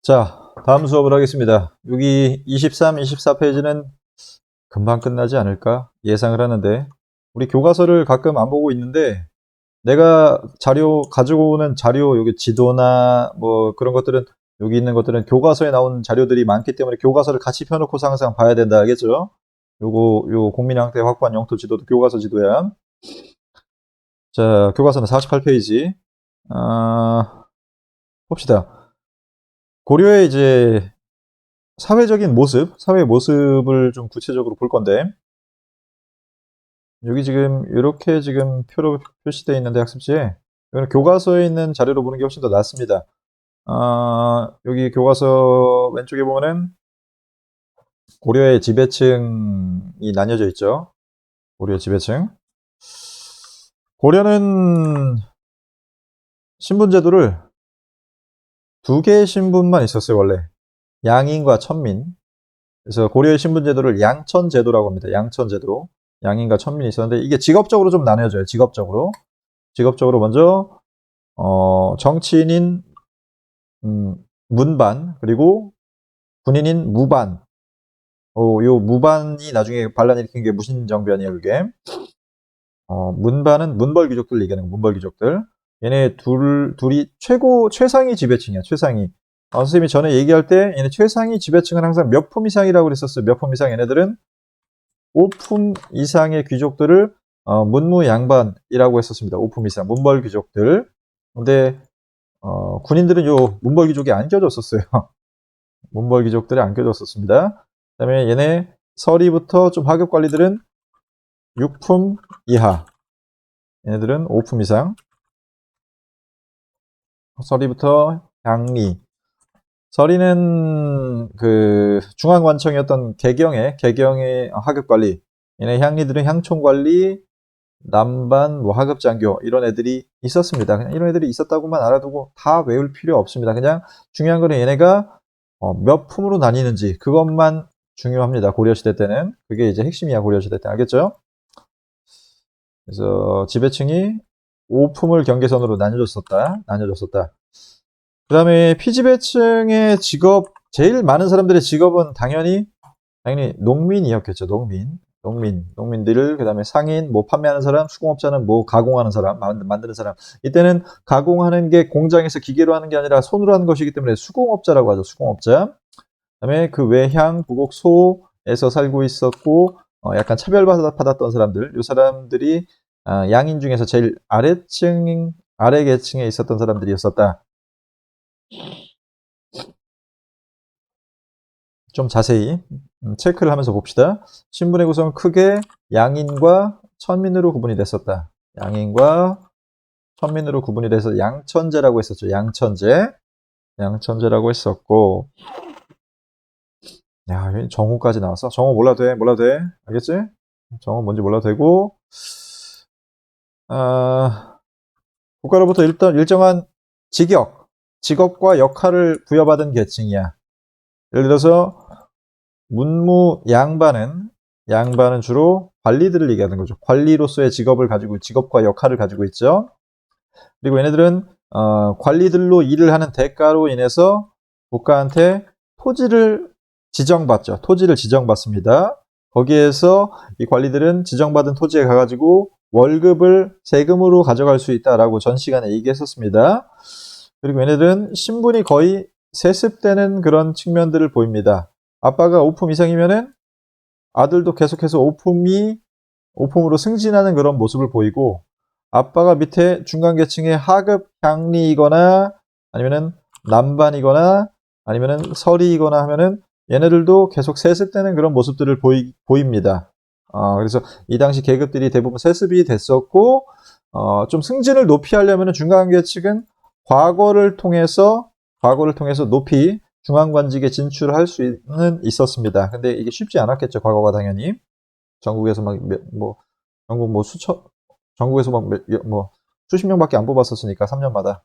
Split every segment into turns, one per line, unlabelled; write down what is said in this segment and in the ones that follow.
자, 다음 수업을 하겠습니다. 여기 23, 24페이지는 금방 끝나지 않을까 예상을 하는데, 우리 교과서를 가끔 안 보고 있는데, 내가 자료, 가지고 오는 자료, 여기 지도나 뭐 그런 것들은, 여기 있는 것들은 교과서에 나온 자료들이 많기 때문에 교과서를 같이 펴놓고서 항상 봐야 된다, 알겠죠? 요 국민학대 확보한 영토 지도도 교과서 지도야. 자, 교과서는 48페이지. 봅시다. 고려의 이제 사회적인 모습, 사회 모습을 좀 구체적으로 볼 건데, 여기 지금 이렇게 지금 표로 표시되어 있는데 학습지에, 이거는 교과서에 있는 자료로 보는 게 훨씬 더 낫습니다. 여기 교과서 왼쪽에 보면은 고려의 지배층이 나뉘어져 있죠. 고려의 지배층. 고려는 신분제도를 두 개의 신분만 있었어요, 원래. 양인과 천민. 그래서 고려의 신분제도를 양천제도라고 합니다. 양천제도. 양인과 천민이 있었는데, 이게 직업적으로 좀 나뉘어져요. 직업적으로. 직업적으로 먼저 정치인인 문반, 그리고 군인인 무반. 요 무반이 나중에 반란 일으킨 게 무신정변이에요, 그게. 문반은 문벌귀족들 얘기하는 거, 문벌귀족들. 얘네 둘이 최상위 지배층이야, 최상위. 선생님이 전에 얘기할 때 얘네 최상위 지배층은 항상 몇 품 이상이라고 그랬었어요. 몇 품 이상. 얘네들은 5품 이상의 귀족들을 문무양반이라고 했었습니다. 5품 이상 문벌귀족들. 근데 군인들은 요 문벌귀족이 안 껴줬었어요. 문벌귀족들이 안 껴줬었습니다. 그 다음에 얘네 서리부터 좀 하급 관리들은 6품 이하, 얘네들은 5품 이상. 서리부터 향리. 서리는 그 중앙관청이었던 개경의 하급 관리. 얘네 향리들은 향총 관리, 남반, 뭐 하급장교 이런 애들이 있었습니다. 그냥 이런 애들이 있었다고만 알아두고 다 외울 필요 없습니다. 그냥 중요한 거는 얘네가 몇 품으로 나뉘는지 그것만 중요합니다. 고려시대 때는. 그게 이제 핵심이야, 고려시대 때. 알겠죠? 그래서 지배층이 5품을 경계선으로 나뉘어졌었다. 그 다음에 피지배층의 직업, 제일 많은 사람들의 직업은 당연히 농민이었겠죠. 농민들을, 그 다음에 상인, 뭐 판매하는 사람, 수공업자는 뭐 가공하는 사람, 만드는 사람. 이때는 가공하는 게 공장에서 기계로 하는 게 아니라 손으로 하는 것이기 때문에 수공업자라고 하죠. 수공업자. 그 다음에 그 외향, 부곡, 소에서 살고 있었고, 약간 차별받았던 사람들, 이 사람들이 양인 중에서 제일 아래 계층에 있었던 사람들이었었다. 좀 자세히 체크를 하면서 봅시다. 신분의 구성은 크게 양인과 천민으로 구분이 됐었다. 양인과 천민으로 구분이 돼서 양천제라고 했었죠. 양천제라고 했었고, 야, 정오까지 나왔어. 정오 몰라도 돼. 알겠지? 정오 뭔지 몰라도 되고, 국가로부터 일정한 직업과 역할을 부여받은 계층이야. 예를 들어서 양반은 주로 관리들을 얘기하는 거죠. 관리로서의 직업과 역할을 가지고 있죠. 그리고 얘네들은 관리들로 일을 하는 대가로 인해서 국가한테 토지를 지정받습니다. 거기에서 이 관리들은 지정받은 토지에 가가지고 월급을 세금으로 가져갈 수 있다라고 전 시간에 얘기했었습니다. 그리고 얘네들은 신분이 거의 세습되는 그런 측면들을 보입니다. 아빠가 5품 이상이면은 아들도 계속해서 5품으로 승진하는 그런 모습을 보이고, 아빠가 밑에 중간계층의 하급 향리이거나 아니면은 남반이거나 아니면은 서리이거나 하면은 얘네들도 계속 세습되는 그런 모습들을 보입니다. 그래서 이 당시 계급들이 대부분 세습이 됐었고, 좀 승진을 높이 하려면은 중간계층은 과거를 통해서 높이 중앙관직에 진출할 수는 있었습니다. 근데 이게 쉽지 않았겠죠, 과거가 당연히. 전국에서 전국에서 수십 명밖에 안 뽑았었으니까, 3년마다.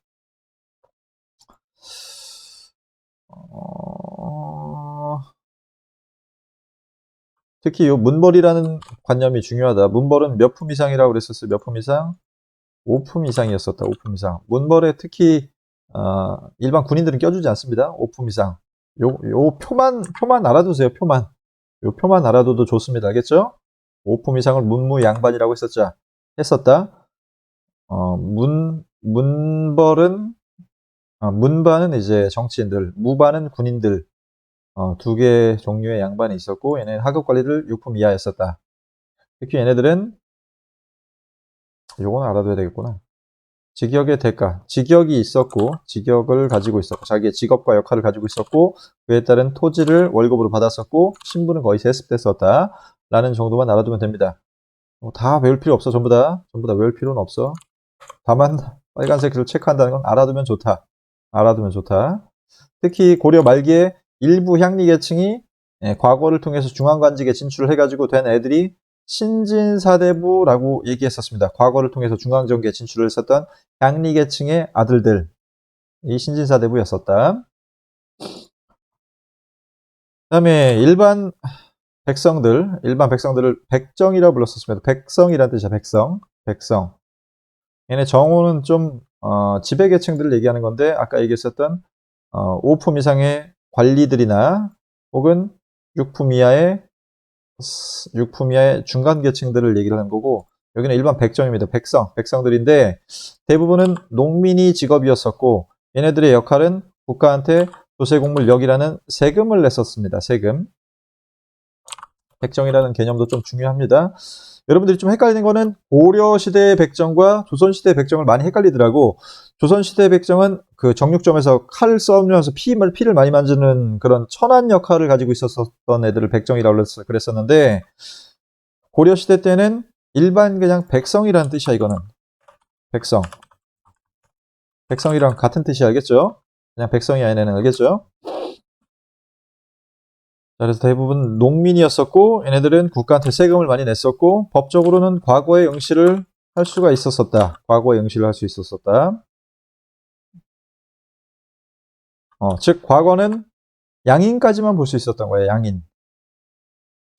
특히 요 문벌이라는 관념이 중요하다. 문벌은 몇 품 이상이라고 그랬었어요. 몇 품 이상? 5품 이상이었었다. 5품 이상. 문벌에 특히 일반 군인들은 껴주지 않습니다. 5품 이상. 요 표만 알아두세요. 요 표만 알아둬도 좋습니다. 알겠죠? 5품 이상을 문무양반이라고 했었다. 문반은 이제 정치인들, 무반은 군인들, 두 개 종류의 양반이 있었고, 얘네는 하급 관리를 6품 이하였었다. 특히 얘네들은, 요건 알아둬야 되겠구나. 직역의 대가, 직역이 있었고, 직역을 가지고 있었고, 자기의 직업과 역할을 가지고 있었고, 그에 따른 토지를 월급으로 받았었고, 신분은 거의 세습됐었다. 라는 정도만 알아두면 됩니다. 다 외울 필요 없어, 전부 다 외울 필요는 없어. 다만, 빨간색으로 체크한다는 건 알아두면 좋다. 알아두면 좋다. 특히 고려 말기에 일부 향리 계층이 과거를 통해서 중앙관직에 진출을 해가지고 된 애들이 신진사대부라고 얘기했었습니다. 과거를 통해서 중앙정계에 진출을 했었던 향리 계층의 아들들, 이 신진사대부였었다. 그 다음에 일반 백성들을 백정이라고 불렀었습니다. 백성이라는 뜻이야, 백성. 얘네 정오는 좀 지배계층들을 얘기하는 건데 아까 얘기했었던 5품 이상의 관리들이나 혹은 6품 이하의 중간 계층들을 얘기를 하는 거고, 여기는 일반 백정입니다. 백성들인데 대부분은 농민이 직업이었었고, 얘네들의 역할은 국가한테 조세공물역이라는 세금을 냈었습니다. 세금. 백정이라는 개념도 좀 중요합니다. 여러분들이 좀 헷갈리는 거는 고려시대의 백정과 조선시대의 백정을 많이 헷갈리더라고. 조선시대의 백정은 그 정육점에서 칼을 썰면서 피를 많이 만지는 그런 천한 역할을 가지고 있었던 애들을 백정이라고 그랬었는데, 고려시대 때는 일반 그냥 백성이라는 뜻이야, 이거는. 백성. 백성이랑 같은 뜻이 알겠죠? 그냥 백성이 아니라는 알겠죠? 그래서 대부분 농민이었었고, 얘네들은 국가한테 세금을 많이 냈었고, 법적으로는 과거의 응시를 할 수가 있었었다. 과거의 응시를 할 수 있었었다. 즉 과거는 양인까지만 볼 수 있었던 거예요. 양인.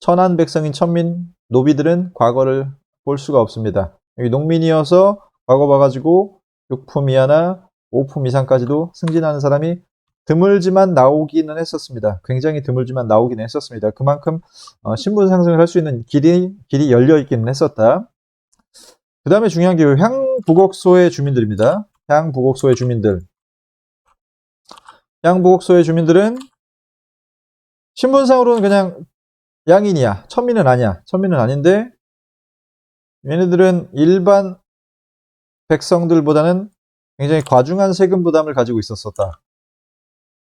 천한 백성인 천민, 노비들은 과거를 볼 수가 없습니다. 여기 농민이어서 과거 봐가지고 6품 이하나 5품 이상까지도 승진하는 사람이 드물지만 나오기는 했었습니다. 굉장히 드물지만 나오기는 했었습니다. 그만큼 신분 상승을 할 수 있는 길이 열려 있기는 했었다. 그 다음에 중요한 게 향부곡소의 주민들입니다. 향부곡소의 주민들. 향부곡소의 주민들은 신분상으로는 그냥 양인이야. 천민은 아니야. 천민은 아닌데 얘네들은 일반 백성들보다는 굉장히 과중한 세금 부담을 가지고 있었었다.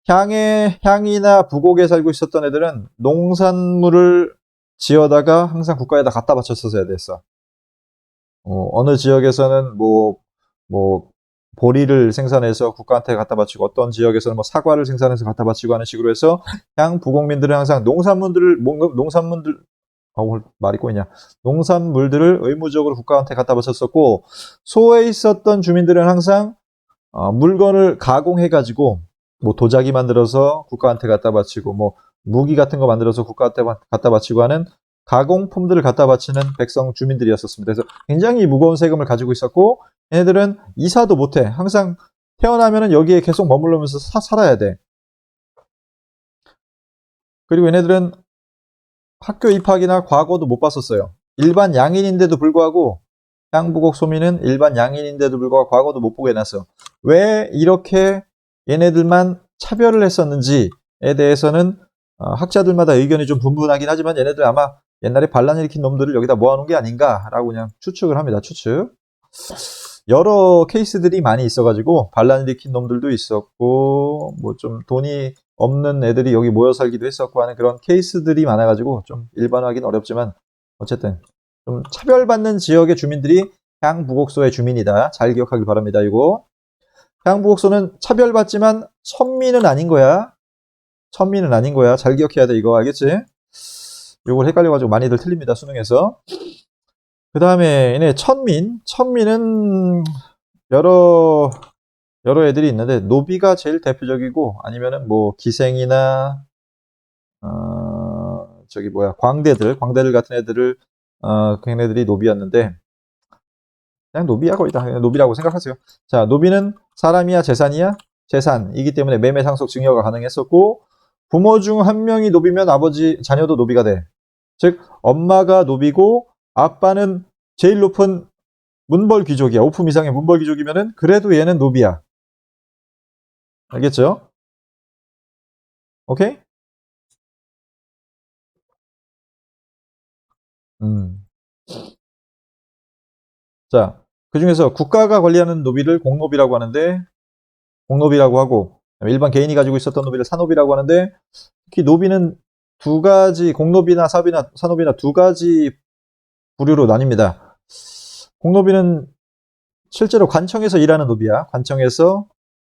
향이나 부곡에 살고 있었던 애들은 농산물을 지어다가 항상 국가에다 갖다 바쳤어야 됐어. 어느 지역에서는 뭐 보리를 생산해서 국가한테 갖다 바치고, 어떤 지역에서는 뭐 사과를 생산해서 갖다 바치고 하는 식으로 해서 향부곡민들은 항상 농산물들을 의무적으로 국가한테 갖다 바쳤었고, 소에 있었던 주민들은 항상 물건을 가공해가지고 뭐 도자기 만들어서 국가한테 갖다 바치고, 뭐 무기 같은 거 만들어서 국가한테 갖다 바치고 하는 가공품들을 갖다 바치는 백성 주민들이었었습니다. 그래서 굉장히 무거운 세금을 가지고 있었고, 얘네들은 이사도 못해. 항상 태어나면은 여기에 계속 머물러면서 살아야 돼. 그리고 얘네들은 학교 입학이나 과거도 못 봤었어요. 일반 양인인데도 불구하고, 향부곡 소민은 일반 양인인데도 불구하고 과거도 못 보게 해놨어. 왜 이렇게 얘네들만 차별을 했었는지에 대해서는 학자들마다 의견이 좀 분분하긴 하지만, 얘네들 아마 옛날에 반란 일으킨 놈들을 여기다 모아놓은 게 아닌가라고 그냥 추측을 합니다. 추측. 여러 케이스들이 많이 있어가지고 반란 일으킨 놈들도 있었고, 뭐 좀 돈이 없는 애들이 여기 모여 살기도 했었고 하는 그런 케이스들이 많아가지고 좀 일반화하기는 어렵지만, 어쨌든 좀 차별받는 지역의 주민들이 향부곡소의 주민이다. 잘 기억하길 바랍니다. 이거 향부곡소는 차별받지만 천민은 아닌 거야. 천민은 아닌 거야. 잘 기억해야 돼. 이거 알겠지? 이걸 헷갈려가지고 많이들 틀립니다. 수능에서. 그 다음에 얘네 천민은 여러 애들이 있는데, 노비가 제일 대표적이고, 아니면은 뭐 기생이나 광대들 같은 애들을 걔네들이 노비였는데, 그냥 노비야. 거의 다 그냥 노비라고 생각하세요. 자, 노비는 사람이야, 재산이야? 재산이기 때문에 매매 상속 증여가 가능했었고, 부모 중 한 명이 노비면 아버지, 자녀도 노비가 돼. 즉, 엄마가 노비고 아빠는 제일 높은 문벌 귀족이야. 5품 이상의 문벌 귀족이면은 그래도 얘는 노비야. 알겠죠? 오케이? 자, 그 중에서 국가가 관리하는 노비를 공노비라고 하는데, 공노비라고 하고, 일반 개인이 가지고 있었던 노비를 사노비라고 하는데, 특히 노비는 두 가지, 공노비나 사노비나 두 가지 부류로 나뉩니다. 공노비는 실제로 관청에서 일하는 노비야. 관청에서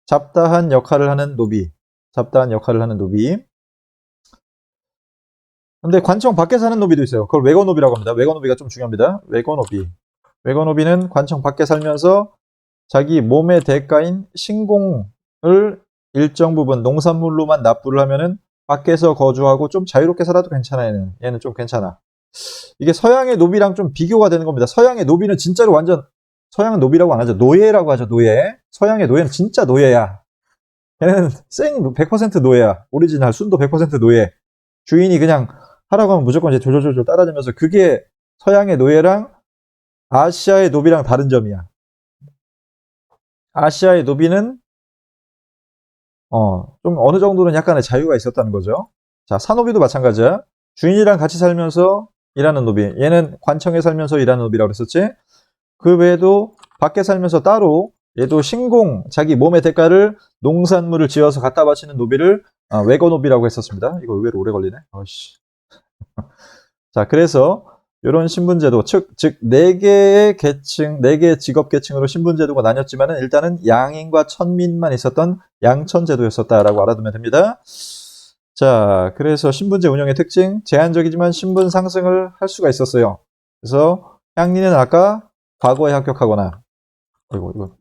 잡다한 역할을 하는 노비. 잡다한 역할을 하는 노비. 근데 관청 밖에 사는 노비도 있어요. 그걸 외거노비라고 합니다. 외거노비가 좀 중요합니다. 외거노비. 외거노비는 관청 밖에 살면서 자기 몸의 대가인 신공을 일정 부분 농산물로만 납부를 하면은 밖에서 거주하고 좀 자유롭게 살아도 괜찮아. 얘는 좀 괜찮아. 이게 서양의 노비랑 좀 비교가 되는 겁니다. 서양의 노비는 진짜로 완전, 서양은 노비라고 안 하죠. 노예라고 하죠. 노예. 서양의 노예는 진짜 노예야. 걔는 생 100% 노예야. 오리지널 순도 100% 노예. 주인이 그냥 하라고 하면 무조건 이제 조조조조 따라주면서, 그게 서양의 노예랑 아시아의 노비랑 다른 점이야. 아시아의 노비는 좀 어느 정도는 약간의 자유가 있었다는 거죠. 자, 사노비도 마찬가지야. 주인이랑 같이 살면서 일하는 노비. 얘는 관청에 살면서 일하는 노비라고 그랬었지. 그 외에도 밖에 살면서 따로 얘도 신공, 자기 몸의 대가를 농산물을 지어서 갖다 바치는 노비를 외거노비라고 했었습니다. 이거 의외로 오래 걸리네. 자, 그래서 이런 신분제도, 즉 4개의 계층, 4개의 직업 계층으로 신분제도가 나뉘었지만은 일단은 양인과 천민만 있었던 양천제도였었다라고 알아두면 됩니다. 자, 그래서 신분제 운영의 특징, 제한적이지만 신분 상승을 할 수가 있었어요. 그래서 향리는 아까 과거에 합격하거나, 이거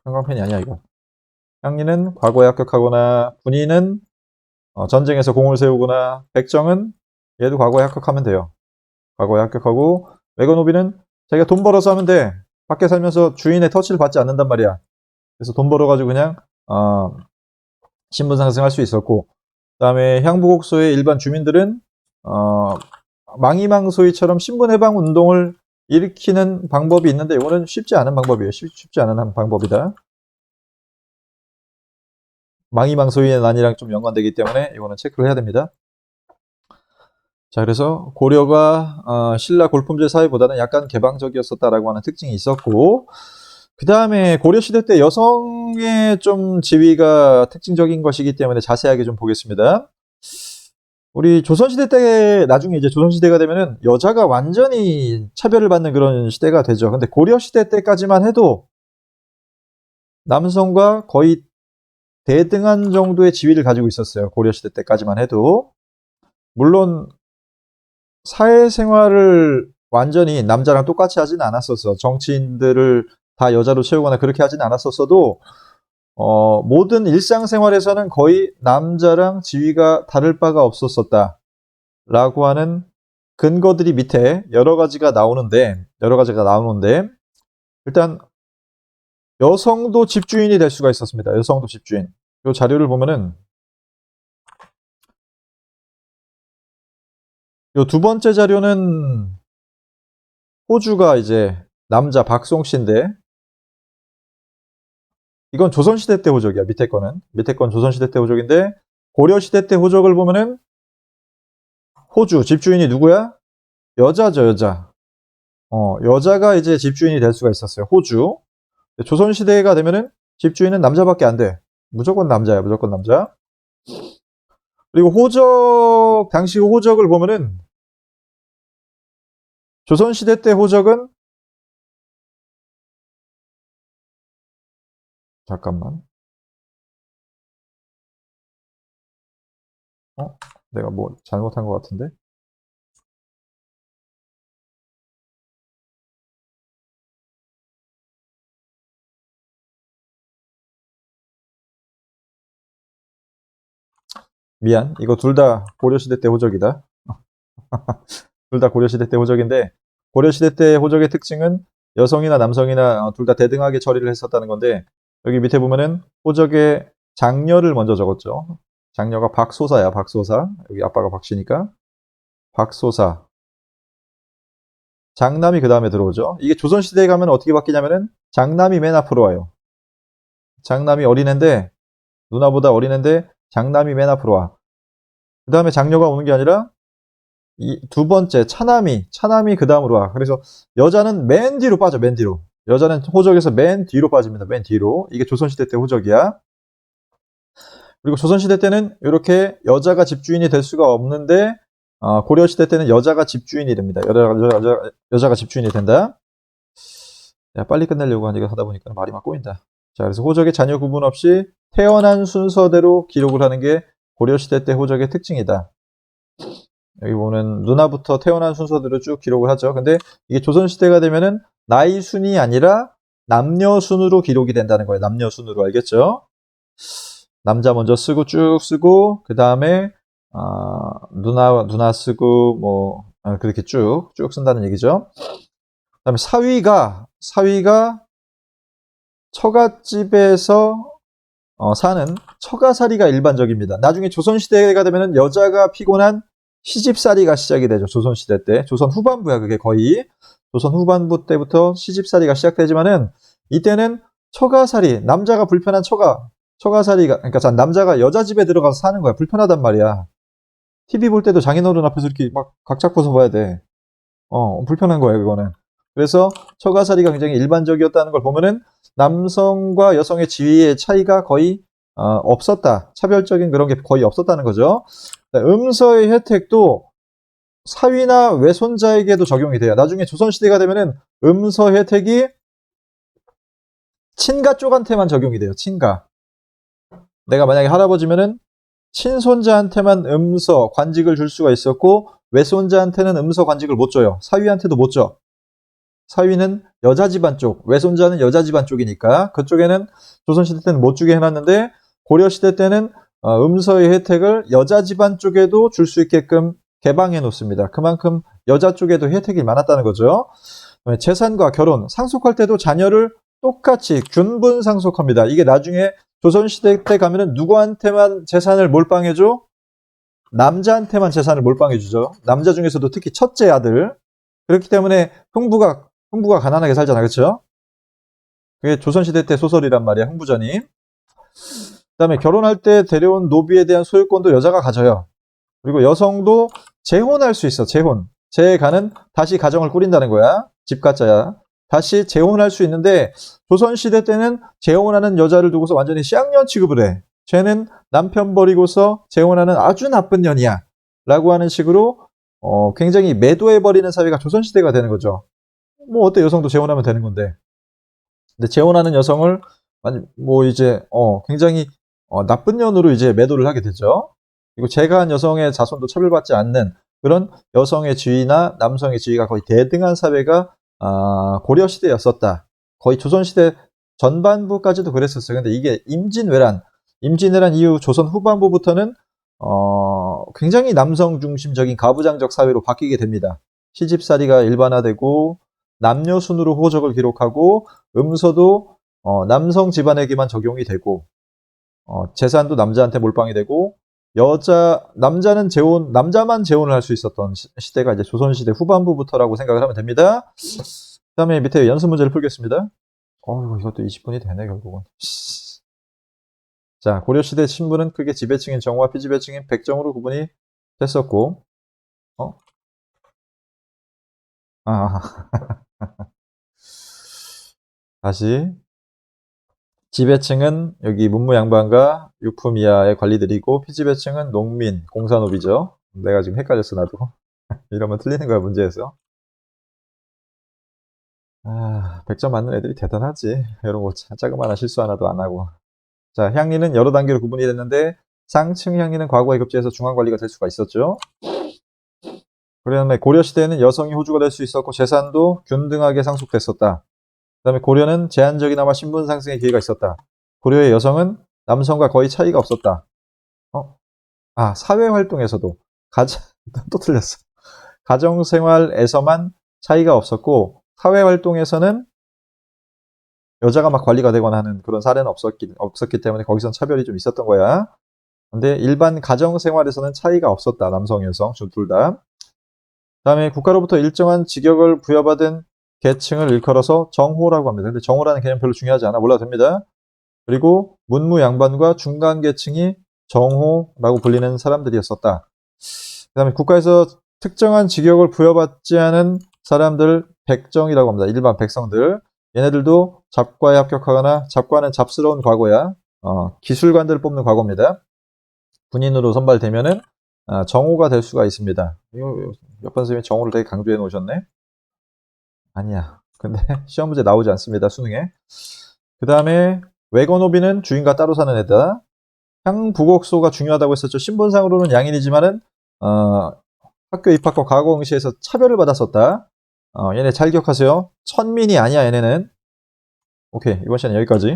형광펜이 아니야 이거. 향리는 과거에 합격하거나, 군인은 전쟁에서 공을 세우거나, 백정은 얘도 과거에 합격하면 돼요. 과거에 합격하고, 외거노비는 자기가 돈 벌어서 하면 돼. 밖에 살면서 주인의 터치를 받지 않는단 말이야. 그래서 돈 벌어가지고 그냥 신분 상승할 수 있었고, 그 다음에 향부곡소의 일반 주민들은 망이망소이처럼 신분 해방 운동을 일으키는 방법이 있는데, 이거는 쉽지 않은 방법이에요. 쉽지 않은 방법이다. 망이망소이의 난이랑 좀 연관되기 때문에 이거는 체크를 해야 됩니다. 자, 그래서 고려가 신라 골품제 사회보다는 약간 개방적이었었다라고 하는 특징이 있었고, 그 다음에 고려시대 때 여성의 좀 지위가 특징적인 것이기 때문에 자세하게 좀 보겠습니다. 우리 조선시대 때, 나중에 이제 조선시대가 되면은 여자가 완전히 차별을 받는 그런 시대가 되죠. 근데 고려시대 때까지만 해도 남성과 거의 대등한 정도의 지위를 가지고 있었어요. 고려시대 때까지만 해도. 물론 사회생활을 완전히 남자랑 똑같이 하진 않았었어. 정치인들을 다 여자로 채우거나 그렇게 하진 않았었어도 모든 일상생활에서는 거의 남자랑 지위가 다를 바가 없었었다 라고 하는 근거들이 밑에 여러 가지가 나오는데, 일단 여성도 집주인이 될 수가 있었습니다. 여성도 집주인. 이 자료를 보면은 이 두 번째 자료는 호주가 이제 남자 박송씨인데, 이건 조선시대 때 호적이야. 밑에 건 조선시대 때 호적인데, 고려시대 때 호적을 보면은 호주 집주인이 누구야? 여자죠, 여자. 여자가 이제 집주인이 될 수가 있었어요. 호주. 조선시대가 되면은 집주인은 남자밖에 안 돼. 무조건 남자야, 무조건 남자. 그리고 호적, 당시 호적을 보면은 조선시대 때 호적은, 잠깐만. 내가 뭐 잘못한 것 같은데? 미안. 이거 둘 다 고려시대 때 호적이다. 둘 다 고려시대 때 호적인데, 고려시대 때 호적의 특징은 여성이나 남성이나 둘 다 대등하게 처리를 했었다는 건데, 여기 밑에 보면은 호적의 장녀를 먼저 적었죠. 장녀가 박소사야, 박소사. 여기 아빠가 박씨니까. 박소사. 장남이 그 다음에 들어오죠. 이게 조선시대에 가면 어떻게 바뀌냐면은 장남이 맨 앞으로 와요. 장남이 어린애인데, 누나보다 어린애인데 장남이 맨 앞으로 와. 그 다음에 장녀가 오는 게 아니라 이 두 번째 차남이 그 다음으로 와. 그래서 여자는 맨 뒤로 빠져, 맨 뒤로. 여자는 호적에서 맨 뒤로 빠집니다. 맨 뒤로. 이게 조선시대 때 호적이야. 그리고 조선시대 때는 이렇게 여자가 집주인이 될 수가 없는데 고려시대 때는 여자가 집주인이 됩니다. 여자가 집주인이 된다. 야, 빨리 끝내려고 하다 보니까 말이 막 꼬인다. 자, 그래서 호적의 자녀 구분 없이 태어난 순서대로 기록을 하는 게 고려시대 때 호적의 특징이다. 여기 보면 누나부터 태어난 순서대로 쭉 기록을 하죠. 근데 이게 조선시대가 되면은 나이 순이 아니라 남녀 순으로 기록이 된다는 거예요. 남녀 순으로. 알겠죠? 남자 먼저 쓰고 쭉 쓰고 그 다음에 누나 쓰고 뭐 그렇게 쭉 쓴다는 얘기죠. 그 다음에 사위가 처갓집에서 사는 처가살이가 일반적입니다. 나중에 조선시대가 되면은 여자가 피곤한 시집살이가 시작이 되죠. 조선시대 때. 조선 후반부야, 그게 거의. 조선 후반부 때부터 시집살이가 시작되지만은 이때는 처가살이, 남자가 불편한 처가살이가, 그러니까 남자가 여자 집에 들어가서 사는 거야. 불편하단 말이야. TV 볼 때도 장인어른 앞에서 이렇게 막 각작 벗어봐야 돼. 불편한 거예요, 그거는. 그래서 처가살이가 굉장히 일반적이었다는 걸 보면은 남성과 여성의 지위의 차이가 거의 없었다. 차별적인 그런 게 거의 없었다는 거죠. 음서의 혜택도 사위나 외손자에게도 적용이 돼요. 나중에 조선시대가 되면은 음서 혜택이 친가 쪽한테만 적용이 돼요. 친가. 내가 만약에 할아버지면은 친손자한테만 음서 관직을 줄 수가 있었고 외손자한테는 음서 관직을 못 줘요. 사위한테도 못 줘. 사위는 여자 집안 쪽, 외손자는 여자 집안 쪽이니까 그쪽에는 조선시대 때는 못 주게 해놨는데 고려시대 때는 음서의 혜택을 여자 집안 쪽에도 줄 수 있게끔 개방해 놓습니다. 그만큼 여자 쪽에도 혜택이 많았다는 거죠. 재산과 결혼, 상속할 때도 자녀를 똑같이 균분 상속합니다. 이게 나중에 조선시대 때 가면은 누구한테만 재산을 몰빵해줘? 남자한테만 재산을 몰빵해주죠. 남자 중에서도 특히 첫째 아들. 그렇기 때문에 흥부가 가난하게 살잖아. 그렇죠? 그게 조선시대 때 소설이란 말이야. 흥부전이. 그 다음에 결혼할 때 데려온 노비에 대한 소유권도 여자가 가져요. 그리고 여성도 재혼할 수 있어. 재가는 다시 가정을 꾸린다는 거야. 집가짜야. 다시 재혼할 수 있는데 조선시대 때는 재혼하는 여자를 두고서 완전히 쌍년 취급을 해. 쟤는 남편 버리고서 재혼하는 아주 나쁜 년이야. 라고 하는 식으로 굉장히 매도해버리는 사회가 조선시대가 되는 거죠. 뭐 어때, 여성도 재혼하면 되는 건데. 근데 재혼하는 여성을 이제 굉장히 나쁜 년으로 이제 매도를 하게 되죠. 그리고 재가한 여성의 자손도 처벌받지 않는 그런 여성의 지위나 남성의 지위가 거의 대등한 사회가 고려시대였었다. 거의 조선시대 전반부까지도 그랬었어요. 근데 이게 임진왜란 이후 조선 후반부부터는 굉장히 남성 중심적인 가부장적 사회로 바뀌게 됩니다. 시집살이가 일반화되고 남녀 순으로 호적을 기록하고 음서도 남성 집안에게만 적용이 되고 재산도 남자한테 몰빵이 되고 남자만 재혼을 할 수 있었던 시대가 이제 조선시대 후반부부터라고 생각을 하면 됩니다. 그 다음에 밑에 연습 문제를 풀겠습니다. 이것도 20분이 되네, 결국은. 자, 고려시대 신분은 크게 지배층인 정과 피지배층인 백정으로 구분이 됐었고, 다시. 지배층은 여기 문무양반과 유품 이하의 관리들이고, 피지배층은 농민, 공사노비죠. 내가 지금 헷갈렸어, 나도. 이러면 틀리는 거야, 문제에서. 100점 맞는 애들이 대단하지. 이런 거 자그마한 실수 하나도 안 하고. 자, 향리는 여러 단계로 구분이 됐는데 상층 향리는 과거에 급제해서 중앙관리가 될 수가 있었죠. 그 다음에 고려시대에는 여성이 호주가 될 수 있었고 재산도 균등하게 상속됐었다. 그 다음에 고려는 제한적이나마 신분 상승의 기회가 있었다. 고려의 여성은 남성과 거의 차이가 없었다. 사회활동에서도 또 틀렸어. 가정생활에서만 차이가 없었고 사회활동에서는 여자가 막 관리가 되거나 하는 그런 사례는 없었기 때문에 거기선 차별이 좀 있었던 거야. 근데 일반 가정 생활에서는 차이가 없었다. 남성, 여성 둘 다. 그다음에 국가로부터 일정한 직역을 부여받은 계층을 일컬어서 정호라고 합니다. 근데 정호라는 개념 별로 중요하지 않아. 몰라도 됩니다. 그리고 문무 양반과 중간 계층이 정호라고 불리는 사람들이었었다. 그다음에 국가에서 특정한 직역을 부여받지 않은 사람들 백정이라고 합니다. 일반 백성들. 얘네들도 잡과에 합격하거나 잡과는 잡스러운 과거야. 기술관들을 뽑는 과거입니다. 군인으로 선발되면은 정호가 될 수가 있습니다. 이거 몇 번 선생님이 정호를 되게 강조해 놓으셨네. 아니야. 근데 시험 문제 나오지 않습니다. 수능에. 그 다음에 외건오비는 주인과 따로 사는 애다. 향부곡소가 중요하다고 했었죠. 신분상으로는 양인이지만은 학교 입학과 과거 응시에서 차별을 받았었다. 얘네 잘 기억하세요. 천민이 아니야 얘네는. 오케이, 이번 시간 여기까지.